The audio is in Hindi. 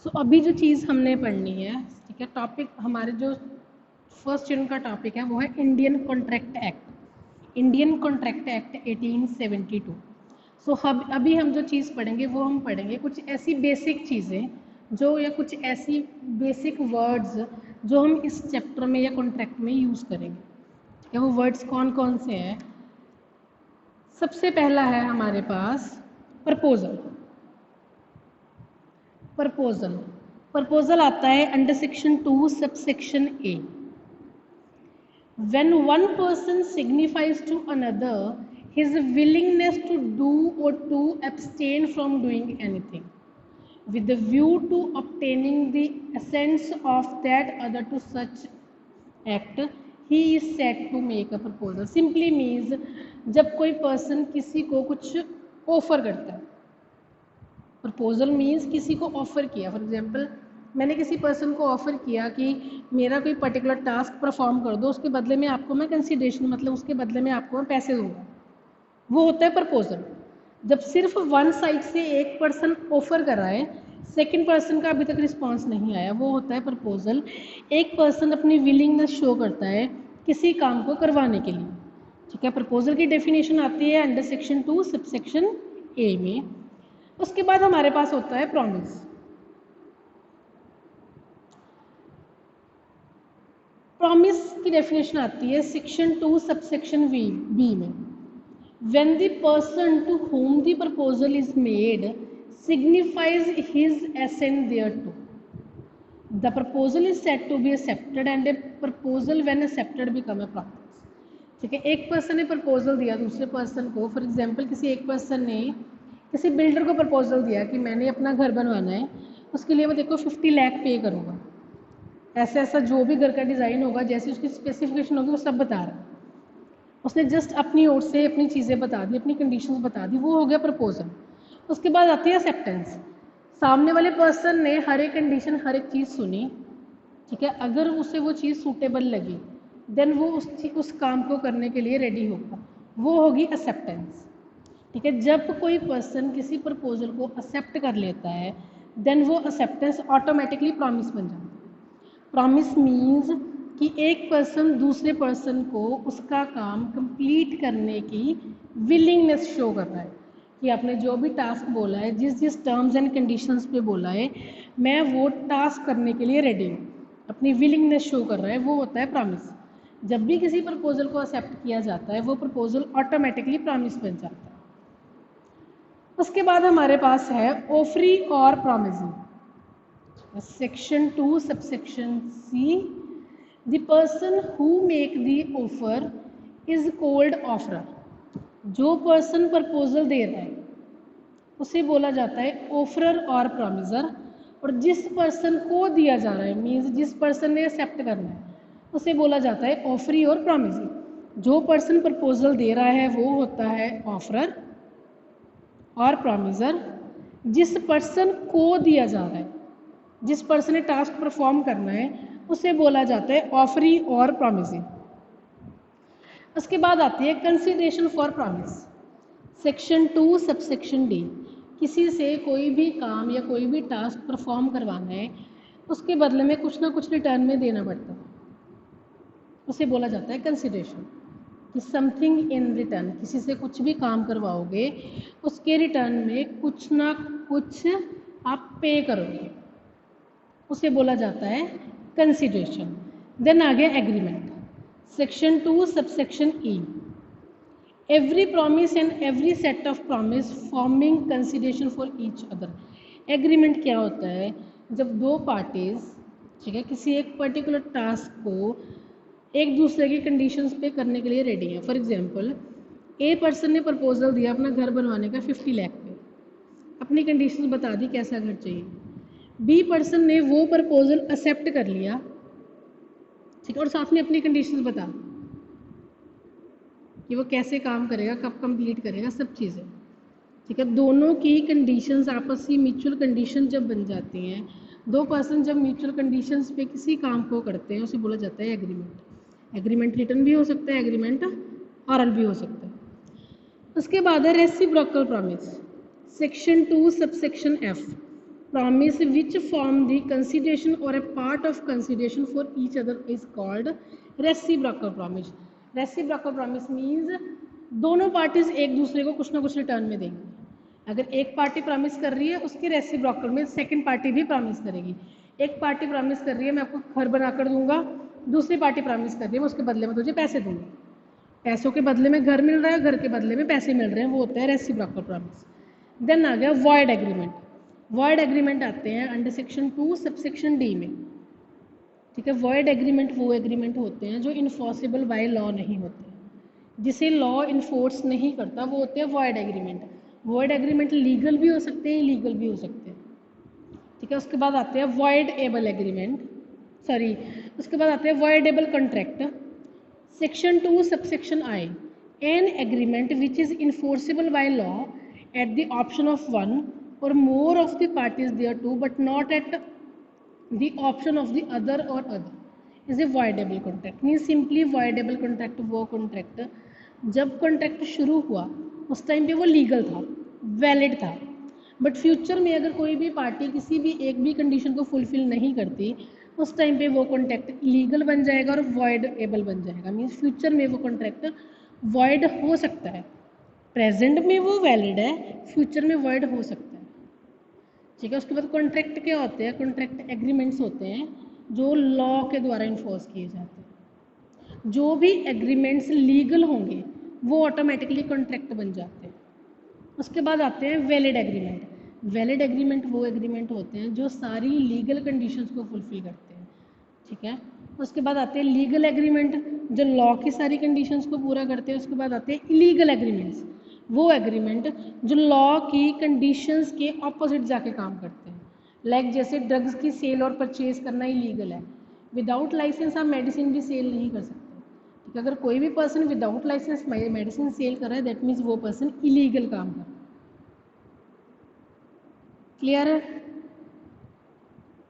अभी जो चीज़ हमने पढ़नी है, ठीक है, टॉपिक हमारे जो फर्स्ट यूनिट का टॉपिक है वो है Indian contract act, Indian contract act 1872। अभी हम जो चीज़ पढ़ेंगे वो हम पढ़ेंगे कुछ ऐसी बेसिक चीज़ें जो, या कुछ ऐसी बेसिक वर्ड्स जो हम इस चैप्टर में या कॉन्ट्रैक्ट में यूज़ करेंगे। ठीक है, वो वर्ड्स कौन कौन से हैं? सबसे पहला है हमारे पास प्रपोजल। प्रपोजल आता है under section 2 subsection A. When one person signifies to another his willingness to do or to abstain from doing anything with the view to obtaining the assent of that other to such act, he is said to make a proposal. Simply means जब कोई पर्सन किसी को कुछ ऑफर करता है, प्रपोजल मीन्स किसी को ऑफर किया। फॉर एग्जांपल, मैंने किसी पर्सन को ऑफर किया कि मेरा कोई पर्टिकुलर टास्क परफॉर्म कर दो, उसके बदले में आपको मैं कंसीडरेशन, मतलब उसके बदले में आपको मैं पैसे दूंगा, वो होता है प्रपोजल। जब सिर्फ वन साइड से एक पर्सन ऑफर कर रहा है, सेकंड पर्सन का अभी तक रिस्पांस नहीं आया, वो होता है प्रपोजल। एक पर्सन अपनी विलिंगनेस शो करता है किसी काम को करवाने के लिए। ठीक है, प्रपोजल की डेफिनेशन आती है अंडर सेक्शन 2 सबसेक्शन ए में। उसके बाद हमारे पास होता है प्रॉमिस। प्रॉमिस की डेफिनेशन आती है सेक्शन 2 सबसेक्शन बी में। When the person to whom the proposal is made signifies his assent thereto, the proposal is said to be accepted and a proposal when accepted become a promise. ठीक है, एक पर्सन ने प्रपोजल दिया दूसरे पर्सन को। फॉर एग्जांपल, किसी एक पर्सन ने किसी बिल्डर को प्रपोजल दिया कि मैंने अपना घर बनवाना है, उसके लिए मैं देखो 50 लाख पे करूँगा, ऐसा ऐसा जो भी घर का डिज़ाइन होगा, जैसी उसकी स्पेसिफिकेशन होगी वो सब बता रहा है। उसने जस्ट अपनी ओर से अपनी चीज़ें बता दी, अपनी कंडीशंस बता दी, वो हो गया प्रपोजल। उसके बाद आती है एक्सेप्टेंस। सामने वाले पर्सन ने हर एक कंडीशन, हर एक चीज़ सुनी, ठीक है, अगर उसे वो चीज़ सूटेबल लगी देन वो उस काम को करने के लिए रेडी होगा, वो होगी एक्सेप्टेंस। ठीक है, जब कोई पर्सन किसी प्रपोजल को एक्सेप्ट कर लेता है देन वो एक्सेप्टेंस ऑटोमेटिकली प्रॉमिस बन जाता है। प्रॉमिस मीन्स कि एक पर्सन दूसरे पर्सन को उसका काम कंप्लीट करने की विलिंगनेस शो कर रहा है कि आपने जो भी टास्क बोला है, जिस जिस टर्म्स एंड कंडीशंस पे बोला है, मैं वो टास्क करने के लिए रेडी हूँ, अपनी विलिंगनेस शो कर रहा है, वो होता है प्रॉमिस। जब भी किसी प्रपोजल को एक्सेप्ट किया जाता है वो प्रपोजल ऑटोमेटिकली प्रॉमिस बन जाता है। उसके बाद हमारे पास है ऑफरी और promising. Section 2 subsection C. The person who make the offer is called offerer. जो पर्सन प्रपोजल दे रहा है उसे बोला जाता है ऑफरर और प्रॉमिसर, और जिस पर्सन को दिया जा रहा है मीन्स जिस पर्सन ने एक्सेप्ट करना है उसे बोला जाता है ऑफरी और प्रॉमिसर। जो पर्सन प्रपोजल दे रहा है वो होता है ऑफरर और प्रॉमिसर। जिस पर्सन को दिया जा रहा है, जिस पर्सन ने टास्क परफॉर्म करना है, उसे बोला जाता है ऑफरी और प्रॉमिसिंग। उसके बाद आती है consideration for promise. Section 2 subsection D. किसी से कोई भी काम या कोई भी टास्क परफॉर्म करवाना है, उसके बदले में कुछ ना कुछ रिटर्न में देना पड़ता है, उसे बोला जाता है कंसीडरेशन। कि समथिंग इन रिटर्न, किसी से कुछ भी काम करवाओगे उसके रिटर्न में कुछ ना कुछ आप पे करोगे, उसे बोला जाता है कंसीडरेशन। देन आ गया agreement. Section 2 subsection E. Every promise and every set of promise forming consideration for each other. Agreement क्या होता है? जब दो पार्टीज, ठीक है, किसी एक पर्टिकुलर टास्क को एक दूसरे की कंडीशंस पे करने के लिए रेडी है। फॉर एग्जांपल, ए पर्सन ने प्रपोजल दिया अपना घर बनवाने का 50 लाख पे, अपनी कंडीशंस बता दी कैसा घर चाहिए। बी पर्सन ने वो प्रपोजल एक्सेप्ट कर लिया, ठीक है, और साथ में अपनी कंडीशंस बता कि वो कैसे काम करेगा, कब कंप्लीट करेगा, सब चीज़ें, ठीक है। दोनों की कंडीशंस आपस की म्यूचुअल कंडीशन जब बन जाती हैं, दो पर्सन जब म्यूचुअल कंडीशंस पे किसी काम को करते हैं उसे बोला जाता है एग्रीमेंट। एग्रीमेंट रिटन भी हो सकता है, एग्रीमेंट ऑरल भी हो सकता है। उसके बाद है reciprocal promise. Section 2 subsection F. promise which form the consideration or a part of consideration for each other is called reciprocal promise. Reciprocal promise means दोनों पार्टीज एक दूसरे को कुछ ना कुछ रिटर्न में देंगी। अगर एक पार्टी प्रॉमिस कर रही है उसके रेसिप्रोकल में सेकंड पार्टी भी प्रॉमिस करेगी। एक पार्टी प्रॉमिस कर रही है मैं आपको घर बना कर दूंगा, दूसरी पार्टी प्रॉमिस कर रही है मैं उसके बदले में तुझे पैसे दूंगी। पैसों के बदले में घर मिल रहा है, घर के बदले में पैसे मिल रहे हैं, वो होता है रेसिप्रोकल प्रॉमिस। देन आ गया वॉइड एग्रीमेंट। वॉइड एग्रीमेंट आते हैं अंडर सेक्शन 2 सबसेक्शन डी में। ठीक है, वॉइड एग्रीमेंट वो एग्रीमेंट होते हैं जो इन्फोर्सेबल बाय लॉ नहीं होते, जिसे लॉ इन्फोर्स नहीं करता, वो होते हैं void agreement. Void agreement legal भी हो सकते हैं, इलीगल भी हो सकते हैं। ठीक है, उसके बाद आते हैं वॉइड एबल एग्रीमेंट, सॉरी उसके बाद आते हैं voidable contract. Section 2 subsection I, an agreement which is enforceable by law at the option of one or more of the parties thereto but not at the option of the other or other is a voidable contract। means simply voidable contract वो contract जब contract शुरू हुआ उस टाइम पे वो लीगल था, वैलिड था, बट फ्यूचर में अगर कोई भी पार्टी किसी भी एक भी कंडीशन को फुलफिल नहीं करती उस टाइम पे वो कॉन्ट्रैक्ट लीगल बन जाएगा और वॉइडेबल बन जाएगा। मीन्स फ्यूचर में वो कॉन्ट्रैक्ट वॉइड हो सकता है, प्रेजेंट में वो वैलिड है, फ्यूचर में वॉइड हो सकता है। ठीक है, उसके बाद कॉन्ट्रैक्ट क्या होते हैं? कॉन्ट्रैक्ट एग्रीमेंट्स होते हैं जो लॉ के द्वारा इन्फोर्स किए जाते हैं। जो भी एग्रीमेंट्स लीगल होंगे वो ऑटोमेटिकली कॉन्ट्रैक्ट बन जाते हैं। उसके बाद आते हैं वैलिड एग्रीमेंट। वैलिड एग्रीमेंट वो एग्रीमेंट होते हैं जो सारी लीगल कंडीशंस को फुलफिल करते हैं। ठीक है, उसके बाद आते हैं लीगल एग्रीमेंट जो लॉ की सारी कंडीशंस को पूरा करते हैं। उसके बाद आते हैं इलीगल एग्रीमेंट्स, वो एग्रीमेंट जो लॉ की कंडीशंस के ऑपोजिट जाके काम करते हैं। लाइक जैसे ड्रग्स की सेल और परचेज करना इलीगल है, विदाउट लाइसेंस आप मेडिसिन भी सेल नहीं कर सकते। ठीक है, अगर कोई भी person without licence medicine sell कर रहा है दैट मीन्स वो पर्सन इलीगल काम कर रहा है। क्लियर है?